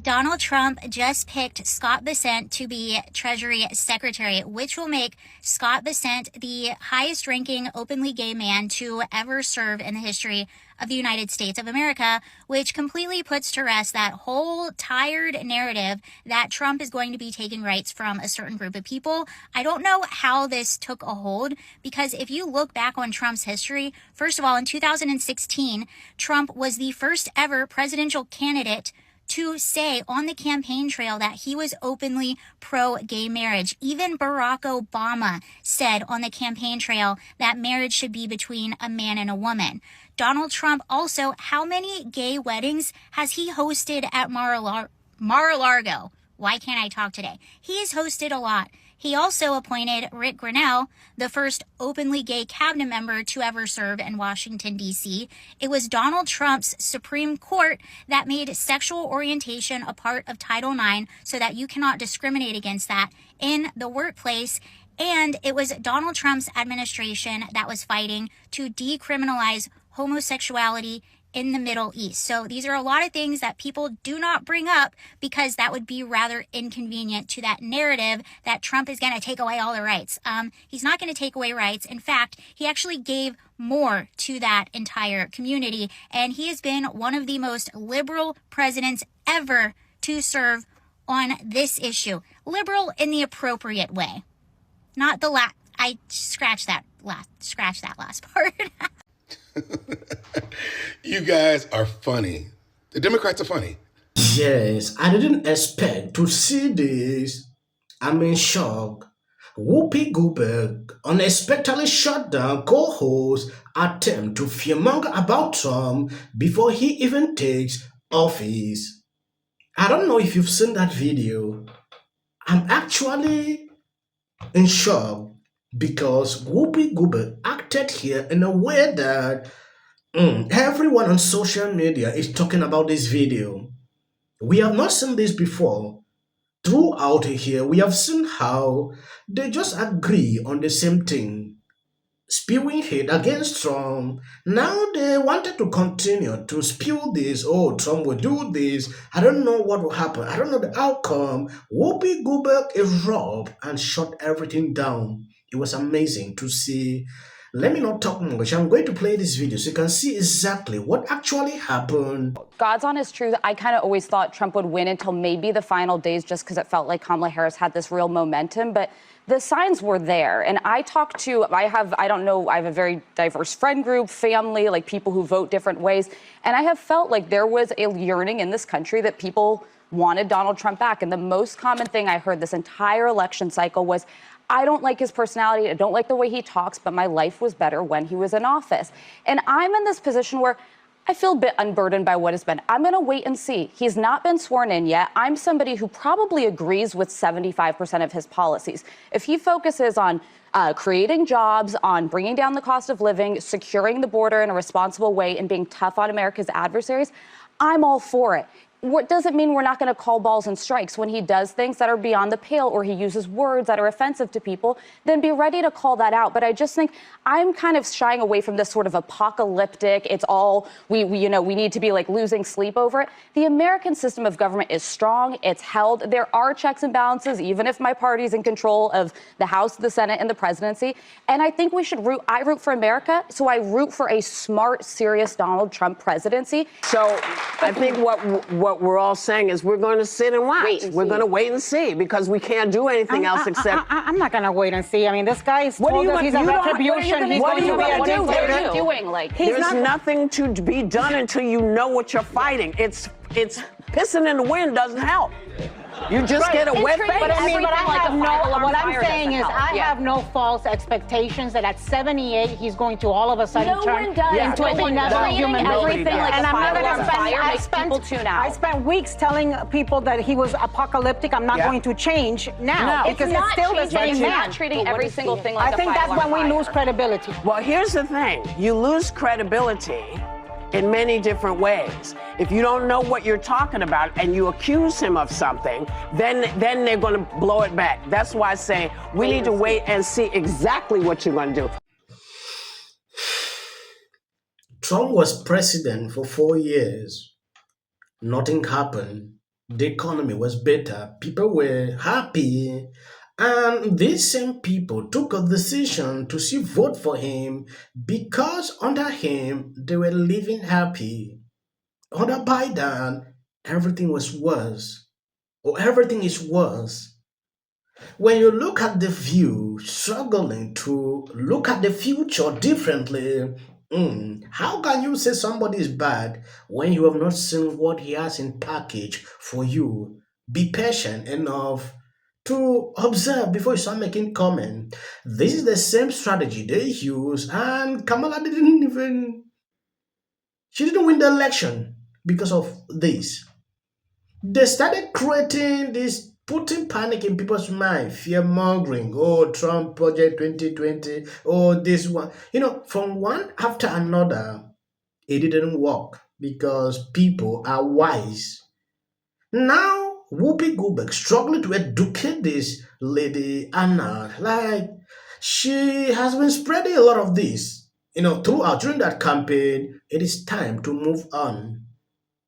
Donald Trump just picked Scott Bessent to be Treasury Secretary, which will make Scott Bessent the highest ranking openly gay man to ever serve in the history of the United States of America, which completely puts to rest that whole tired narrative that Trump is going to be taking rights from a certain group of people. I don't know how this took a hold, because if you look back on Trump's history, first of all, in 2016, Trump was the first ever presidential candidate to say on the campaign trail that he was openly pro-gay marriage. Even Barack Obama said on the campaign trail that marriage should be between a man and a woman. Donald Trump also, how many gay weddings has he hosted at Mar-a-Lago? Why can't I talk today? He's hosted a lot. He also appointed Rick Grenell, the first openly gay cabinet member to ever serve in Washington, D.C. It was Donald Trump's Supreme Court that made sexual orientation a part of Title IX so that you cannot discriminate against that in the workplace. And it was Donald Trump's administration that was fighting to decriminalize homosexuality in the Middle East. So these are a lot of things that people do not bring up because that would be rather inconvenient to that narrative that Trump is going to take away all the rights. He's not going to take away rights. In fact, he actually gave more to that entire community. And he has been one of the most liberal presidents ever to serve on this issue. Liberal in the appropriate way. Not the last. I scratched that last part. You guys are funny. The Democrats are funny. Yes, I didn't expect to see this. I'm in shock. Whoopi Goldberg unexpectedly shut down co-host attempt to fearmonger about Trump before he even takes office. I don't know if you've seen that video. I'm actually in shock because Whoopi Goldberg acted here in a way that everyone on social media is talking about this video. We have not seen this before. Throughout here, we have seen how they just agree on the same thing, spewing hate against Trump. Now they wanted to continue to spew this. Oh, Trump will do this. I don't know what will happen. I don't know the outcome. Whoopi Goldberg erupted and shut everything down. It was amazing to see. Let me not talk much. I'm going to play this video so you can see exactly what actually happened. God's honest truth, I kind of always thought Trump would win until maybe the final days just because it felt like Kamala Harris had this real momentum. But the signs were there. And I have a very diverse friend group, family, like people who vote different ways. And I have felt like there was a yearning in this country that people wanted Donald Trump back. And the most common thing I heard this entire election cycle was, I don't like his personality. I don't like the way he talks, but my life was better when he was in office. And I'm in this position where I feel a bit unburdened by what has been. I'm going to wait and see. He's not been sworn in yet. I'm somebody who probably agrees with 75% of his policies. If he focuses on creating jobs, on bringing down the cost of living, securing the border in a responsible way, and being tough on America's adversaries, I'm all for it. What doesn't mean we're not going to call balls and strikes when he does things that are beyond the pale or he uses words that are offensive to people, then be ready to call that out. But I just think I'm kind of shying away from this sort of apocalyptic, it's all, we need to be like losing sleep over it. The American system of government is strong. It's held. There are checks and balances, even if my party's in control of the House, the Senate, and the presidency. And I think we should I root for America, so I root for a smart, serious Donald Trump presidency. So I think what we're all saying is we're going to sit and watch. We're going to wait and see because we can't do anything else except. I'm not going to wait and see. I mean, this guy is told us he's a retribution. He's going to be a dictator. There's nothing to be done until you know what you're fighting. It's pissing in the wind doesn't help. You just get a wet face. But I mean, what I'm saying is I have no false expectations that at 78 he's going to all of a sudden turn into another human being. And I'm not going to spend, I spent weeks telling people that he was apocalyptic. I'm not going to change now because it's still the same man. Not treating every single thing like I think that's when we lose credibility. Well, here's the thing. You lose credibility in many different ways. If you don't know what you're talking about and you accuse him of something, then they're going to blow it back. That's why I say we need to wait and see exactly what you're going to do. Trump was president for 4 years. Nothing happened. The economy was better. People were happy. And these same people took a decision to see vote for him because under him they were living happy. Under Biden, everything was worse. Or everything is worse. When you look at the view, struggling to look at the future differently, how can you say somebody is bad when you have not seen what he has in package for you? Be patient enough to observe before you start making comment. This is the same strategy they use, and Kamala she didn't win the election because of this. They started creating this, putting panic in people's mind, fear mongering. Oh, Trump Project 2020. Oh, this one. From one after another, it didn't work because people are wise. Now, Whoopi Goldberg struggling to educate this lady Anna. Like, she has been spreading a lot of this. Throughout during that campaign, it is time to move on.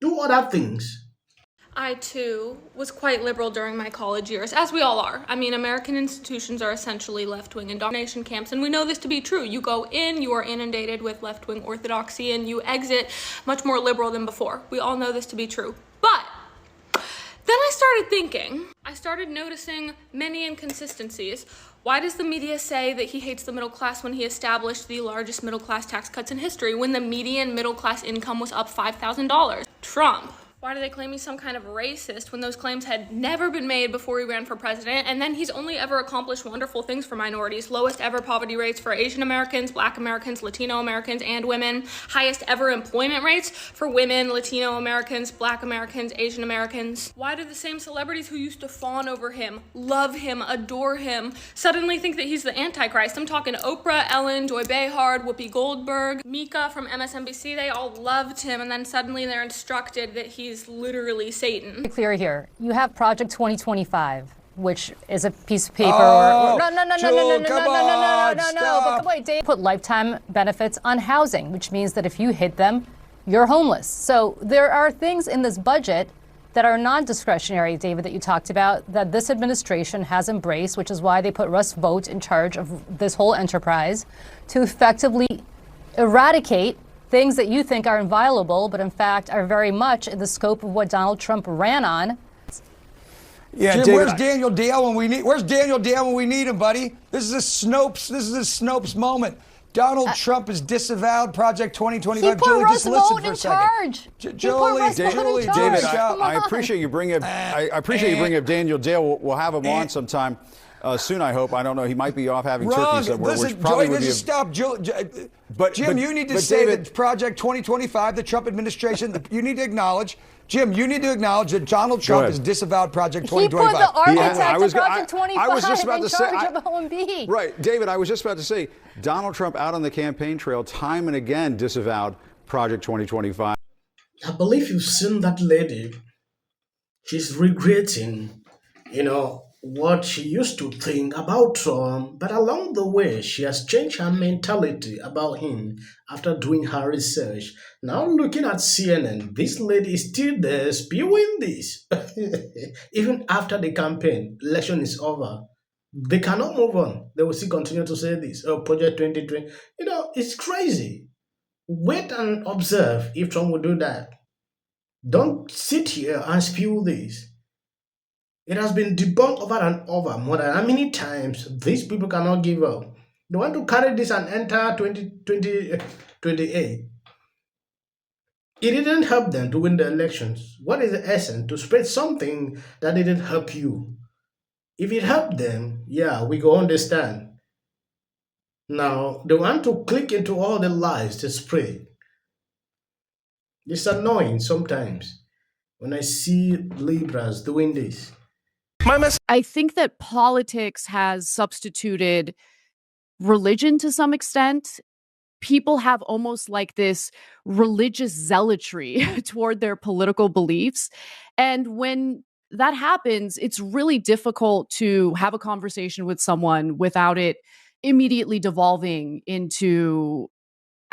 Do other things. I, too, was quite liberal during my college years, as we all are. I mean, American institutions are essentially left-wing indoctrination camps, and we know this to be true. You go in, you are inundated with left-wing orthodoxy, and you exit much more liberal than before. We all know this to be true. But then I started thinking, I started noticing many inconsistencies. Why does the media say that he hates the middle class when he established the largest middle class tax cuts in history, when the median middle class income was up $5,000? Trump. Why do they claim he's some kind of racist when those claims had never been made before he ran for president? And then he's only ever accomplished wonderful things for minorities. Lowest ever poverty rates for Asian Americans, Black Americans, Latino Americans, and women. Highest ever employment rates for women, Latino Americans, Black Americans, Asian Americans. Why do the same celebrities who used to fawn over him, love him, adore him, suddenly think that he's the Antichrist? I'm talking Oprah, Ellen, Joy Behar, Whoopi Goldberg, Mika from MSNBC. They all loved him, and then suddenly they're instructed that he's literally Satan. Be clear here. You have Project 2025, which is a piece of paper. No. But wait, Dave put lifetime benefits on housing, which means that if you hit them, you're homeless. So there are things in this budget that are non-discretionary, David, that you talked about, that this administration has embraced, which is why they put Russ Vought in charge of this whole enterprise to effectively eradicate things that you think are inviolable, but in fact are very much in the scope of what Donald Trump ran on. Yeah, Jim, where's Daniel Dale when we need him, buddy? This is a Snopes moment. Donald Trump has disavowed Project 2025. He put Julie, Russ just listen Vought for a in second. charge. Julie, David, I appreciate you bringing up. I appreciate you bringing up Daniel Dale. We'll have him on sometime soon. I hope. I don't know. He might be off having turkey somewhere. Listen, which probably Joy, would be. Stop, Jim. You need to say that Project 2025, the Trump administration. You need to acknowledge. Jim, you need to acknowledge that Donald Trump has disavowed Project 2025. He put the architect of Project 25 I was just about in to charge say, of OMB. Right, David, I was just about to say, Donald Trump out on the campaign trail time and again disavowed Project 2025. I believe you've seen that lady. She's regretting, what she used to think about Trump, but along the way, she has changed her mentality about him after doing her research. Now, looking at CNN, this lady is still there spewing this. Even after the campaign, election is over. They cannot move on. They will still continue to say this. Oh, Project 2020. It's crazy. Wait and observe if Trump will do that. Don't sit here and spew this. It has been debunked over and over more than how many times. These people cannot give up. They want to carry this and enter 2028. It didn't help them to win the elections. What is the essence? To spread something that didn't help you. If it helped them, yeah, we go understand. Now, they want to click into all the lies they spread. It's annoying sometimes when I see Libras doing this. I think that politics has substituted religion to some extent. People have almost like this religious zealotry toward their political beliefs. And when that happens, it's really difficult to have a conversation with someone without it immediately devolving into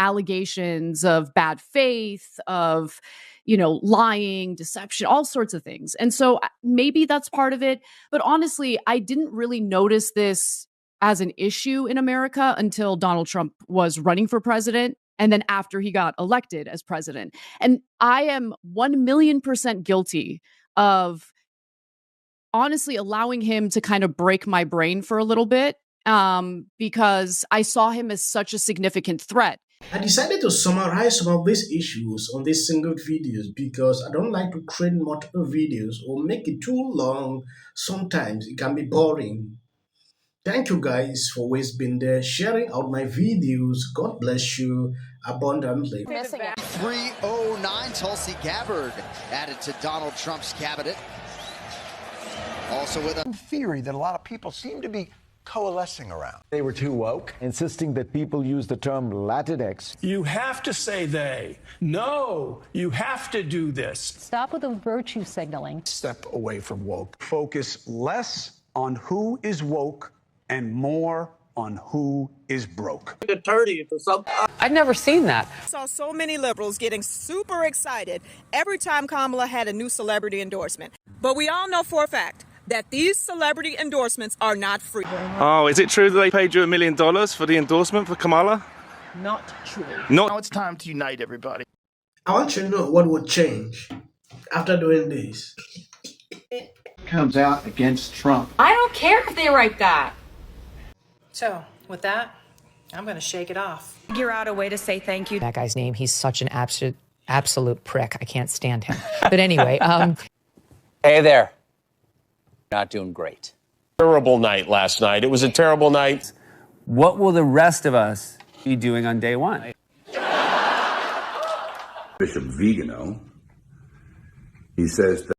allegations of bad faith, of, lying, deception, all sorts of things. And so maybe that's part of it. But honestly, I didn't really notice this as an issue in America until Donald Trump was running for president. And then after he got elected as president. And I am 1,000,000% guilty of honestly allowing him to kind of break my brain for a little bit, because I saw him as such a significant threat. I decided to summarize some of these issues on these single videos because I don't like to create multiple videos or make it too long. Sometimes it can be boring. Thank you guys for always being there, sharing out my videos. God bless you abundantly. 309, Tulsi Gabbard added to Donald Trump's cabinet. Also with a theory that a lot of people seem to be coalescing around. They were too woke, insisting that people use the term Latinx. You have to say they. No, you have to do this. Stop with the virtue signaling. Step away from woke. Focus less on who is woke and more on who is broke. I'd never seen that. I saw so many liberals getting super excited every time Kamala had a new celebrity endorsement. But we all know for a fact that these celebrity endorsements are not free. Oh, is it true that they paid you $1 million for the endorsement for Kamala? Not true. Now it's time to unite everybody. I want you to know what would change after doing this. Comes out against Trump. I don't care if they write that. So, with that, I'm going to shake it off. Figure out a way to say thank you. That guy's name, he's such an absolute prick. I can't stand him. But anyway, Hey there. Not doing great. Terrible night last night. It was a terrible night. What will the rest of us be doing on day one? Bishop Vigano, he says that